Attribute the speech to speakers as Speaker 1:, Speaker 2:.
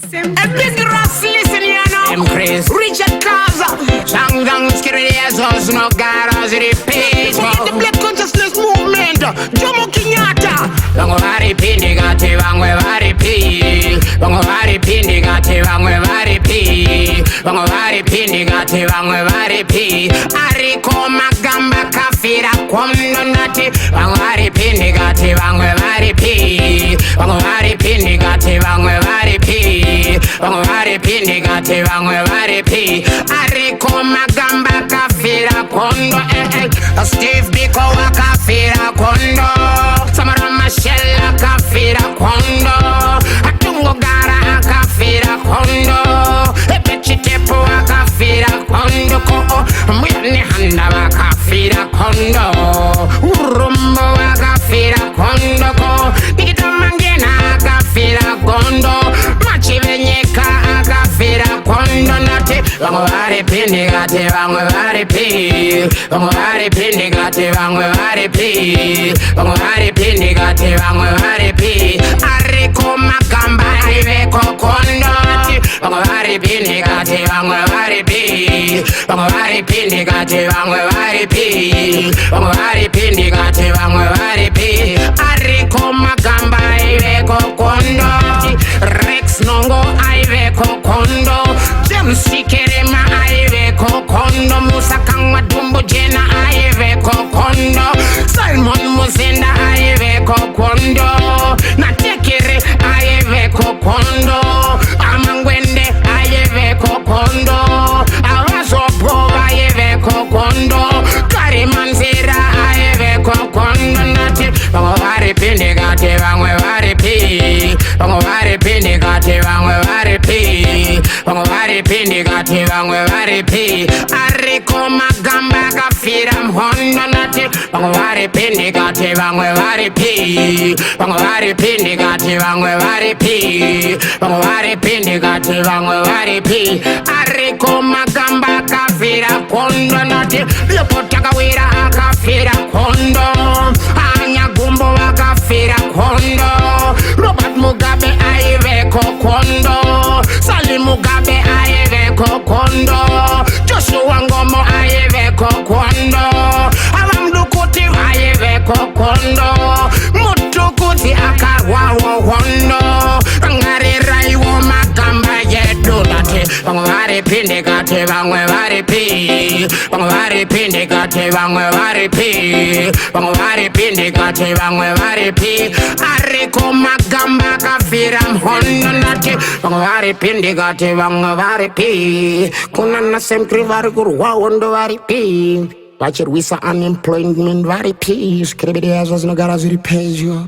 Speaker 1: A big Ras, listen, you know.
Speaker 2: Samcriss,
Speaker 1: Richard Kaza.
Speaker 2: Zimdancehall, no garage repeat.
Speaker 1: Forget the black consciousness movement. Jomo Kenyatta.
Speaker 2: Varipi, nigati, Vamwe, varipi. Varipi, nigati, Vamwe, varipi. Varipi, nigati, Vamwe, varipi. Ariko magamba kafira kondo nati. Varipi, nigati, Vamwe, varipi. Varipi, nigati, Vamwe, varipi. Varipi, nigati, Vamwe, varipi. Ariko magamba kafira kondo. Steve Biko wa kafira kondo. Samara Mashella kafira kondo. Atungo gara kafira kondo. Epechitepo wa kafira kondo. Ko Muyani handa kafira kondo. Urumbo wa kafira kondo. Ko Nikita Mangena kafira kondo. Machi venyeka kafira kondo nati. Vamwe varipi nigati Vamwe varipi. Vamwe varipi nigati Vamwe varipi. Vamwe varipi nigati Vamwe varipi. Ariko magamba iveko kondo. Vamwe varipi nigati Vamwe varipi. Vamwe varipi nigati Vamwe varipi. Vamwe varipi nigati Vamwe varipi. Ariko magamba iveko kondo. Rex nongo iveko kondo. James Kerema iveko kondo. Musa Kangwa Dumbo Jena iveko kondo. Salmon Muzenda iveko kondo. Natekere iveko kondo. Amangwende iveko kondo. Awasopo iveko kondo. Karimanzira iveko kondo. Nati Vamwe varipi nigati Vamwe varipi. Vamwe varipi nigati Vamwe varipi. Vamwe varipi nigati Vamwe varipi. Ariko magamba kafira mhondo nati Vamwe varipi nigati Vamwe varipi. Vamwe varipi nigati Vamwe varipi. Vamwe varipi nigati Vamwe varipi. Ariko magamba kafira kondo nati Lopotaka wira kafira kondo. Anyagumbo wakafira kondo. Robert Mugabe aiveko kondo. Salim Mugabe aiveko kondo. Joshua Ngomo aiveko kondo. Alamdukuti aiveko kondo. Mutukuti akarwawo kondo. Ngari raiwo magamba yedu nati Vamwe varipi nigati Vamwe varipi. Vamwe varipi nigati Vamwe varipi. Vamwe varipi nigati Vamwe varipi. Ariko magamba kafira mhondo nati Vamwe varipi nigati Vamwe varipi. Kuna na Samcriss varikuruwa wondo varipi. Vachirwisa unemployment varipi. Skribidi azos no gara ziripejo.